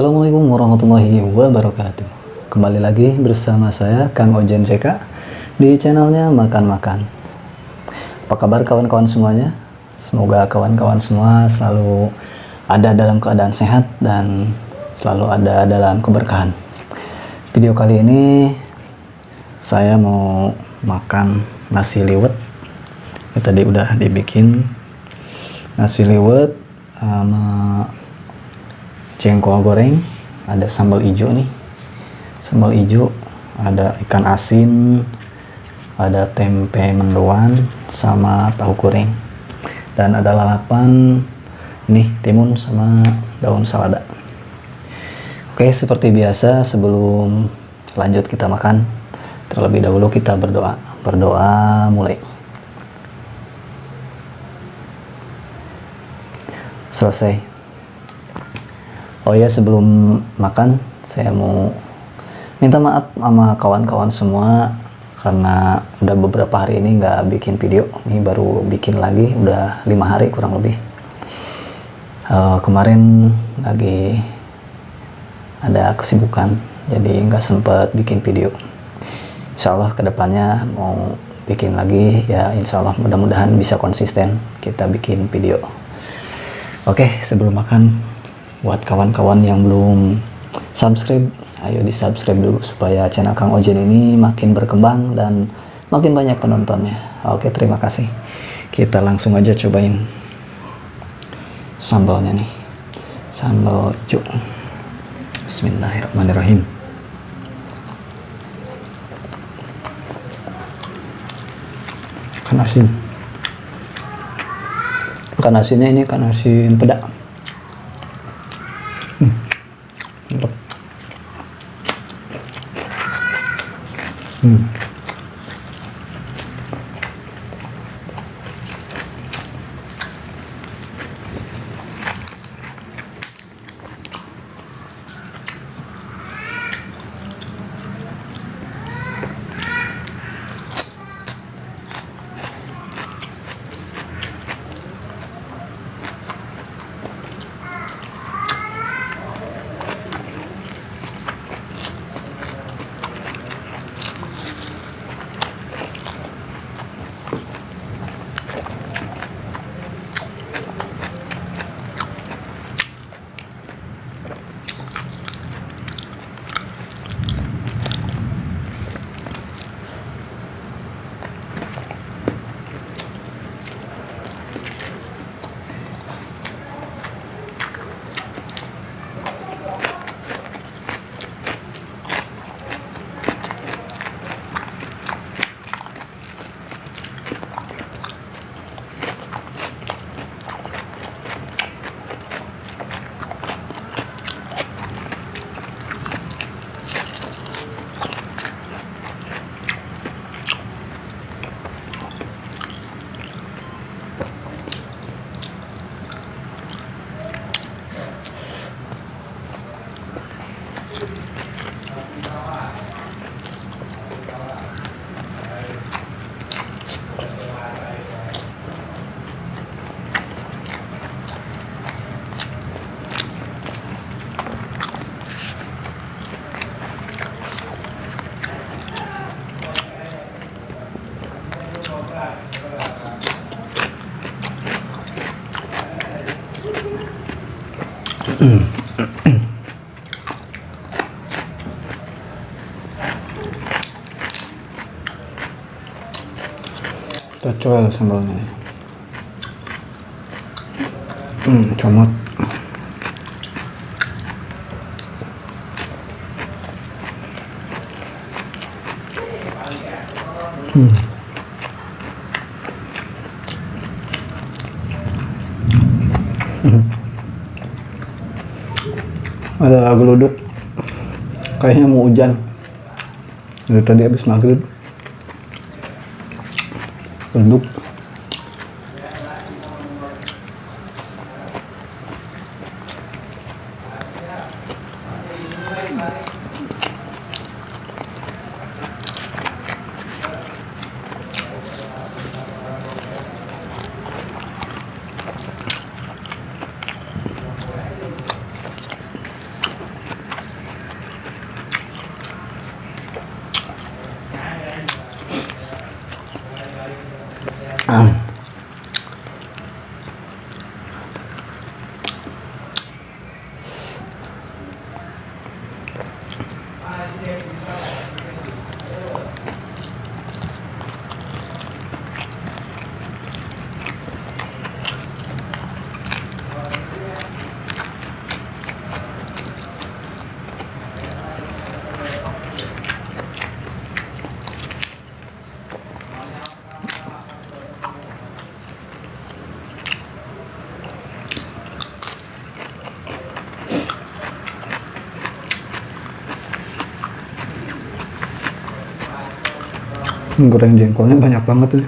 Assalamualaikum warahmatullahi wabarakatuh. Kembali lagi bersama saya Kang Ojen CK di channelnya Makan-Makan. Apa kabar kawan-kawan semuanya? Semoga kawan-kawan semua selalu ada dalam keadaan sehat dan selalu ada dalam keberkahan. Video kali ini saya mau makan nasi liwet. Ini tadi udah dibikin nasi liwet sama jengkol goreng, ada sambal hijau nih, sambal hijau, ada ikan asin, ada tempe mendoan sama tahu goreng, dan ada lalapan nih, timun sama daun selada. Oke, seperti biasa sebelum lanjut kita makan, terlebih dahulu kita berdoa mulai. Selesai. Oh ya, sebelum makan saya mau minta maaf sama kawan-kawan semua karena udah beberapa hari ini nggak bikin video. Ini baru bikin lagi, udah 5 hari kurang lebih. Kemarin lagi ada kesibukan, jadi nggak sempet bikin video. Insya Allah kedepannya mau bikin lagi ya, insya Allah mudah-mudahan bisa konsisten kita bikin video. Oke, sebelum makan, buat kawan-kawan yang belum subscribe, ayo di subscribe dulu supaya channel Kang Ojen ini makin berkembang dan makin banyak penontonnya. Oke, terima kasih. Kita langsung aja cobain sambalnya nih, sambal hijau. Bismillahirrahmanirrahim. Ikan asinnya ini ikan asin peda. Mantap. Cocol sambalnya. Comot. Ada geluduk, kayaknya mau hujan. Dari tadi habis maghrib geluduk. Goreng jengkolnya banyak banget tuh.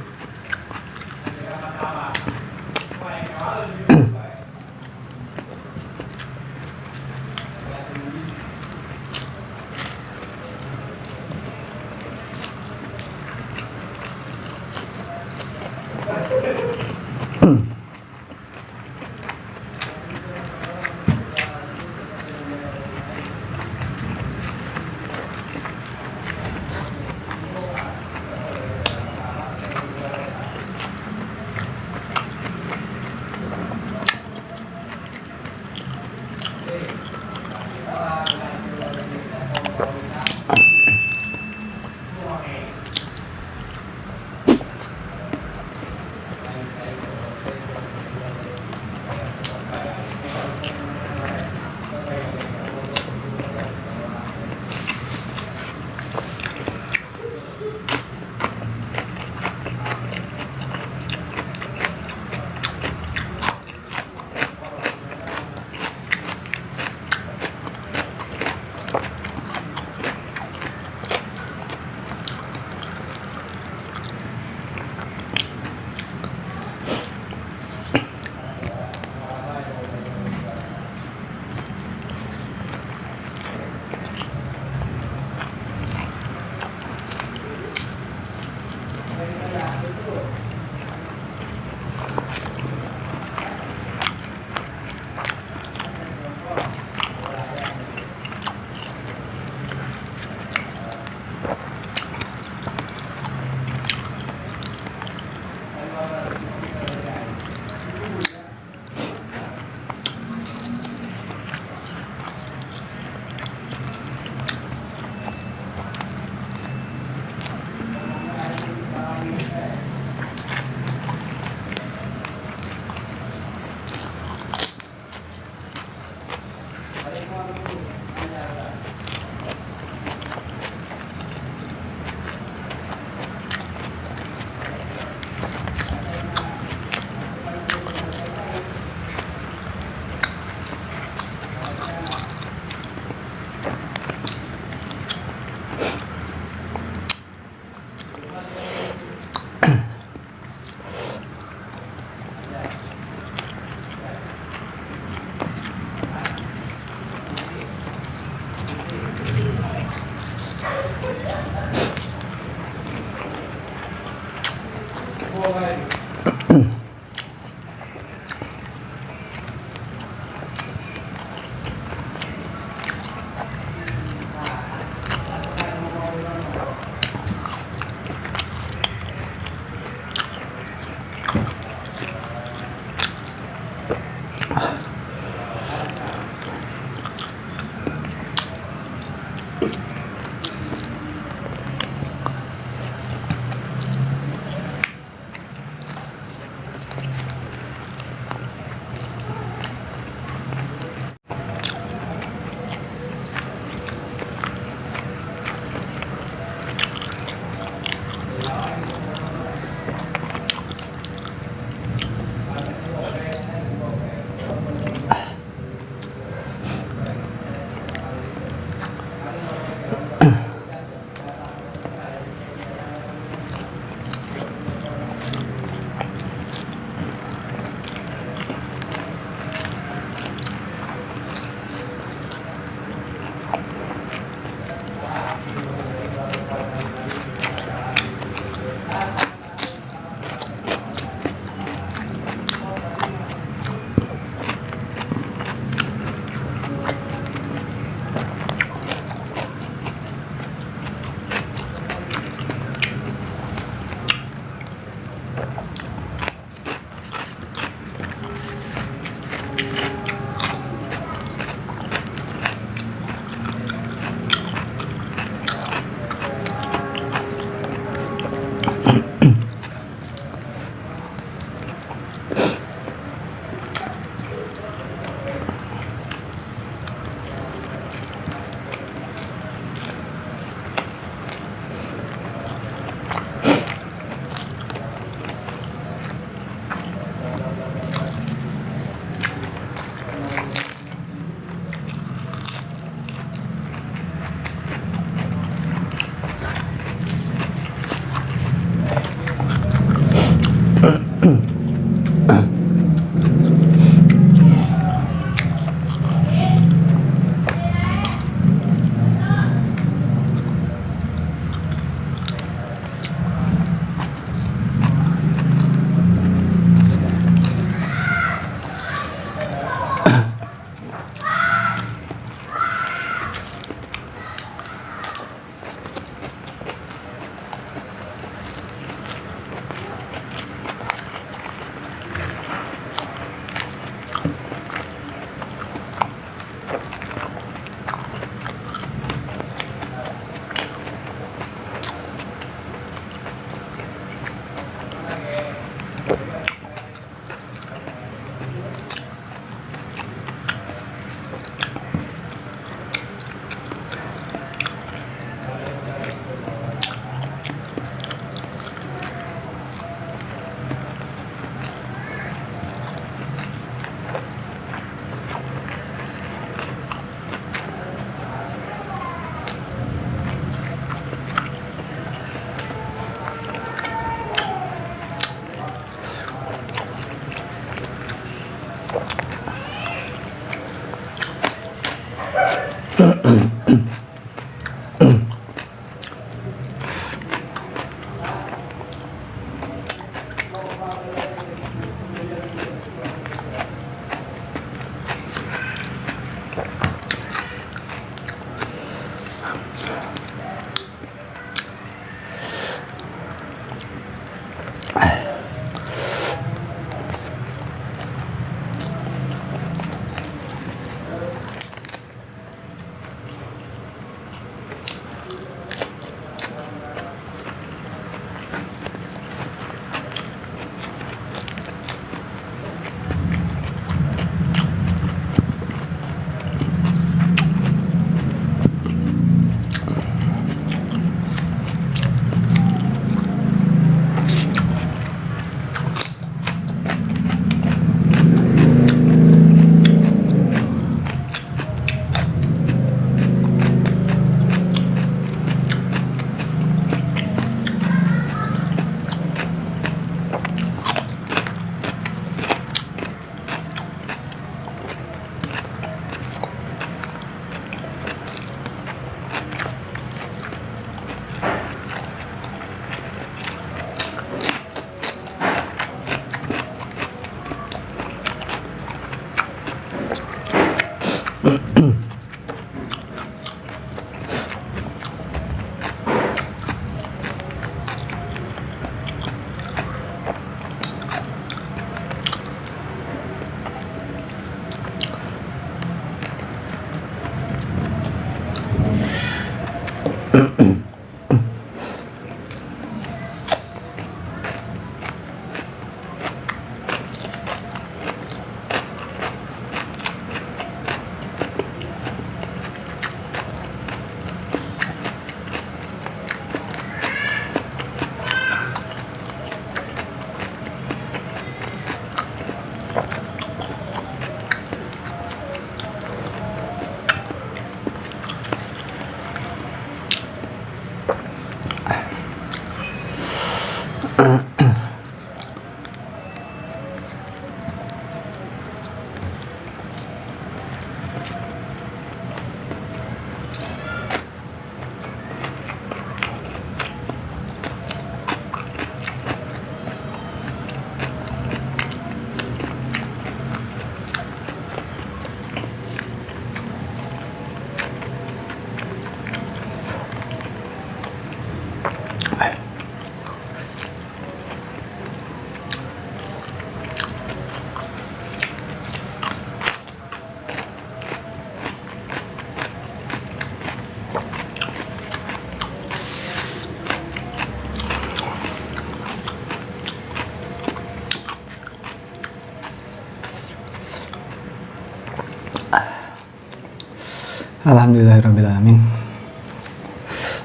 Alhamdulillahirrahmanirrahim.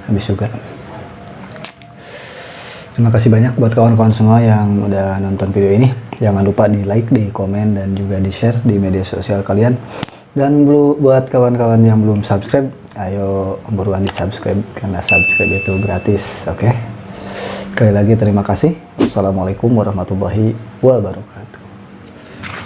Habis juga. Terima kasih banyak buat kawan-kawan semua yang udah nonton video ini. Jangan lupa di like, di komen, dan juga di share di media sosial kalian. Dan buat kawan-kawan yang belum subscribe, ayo buruan di subscribe karena subscribe itu gratis. Oke. Sekali lagi terima kasih. Wassalamualaikum warahmatullahi wabarakatuh.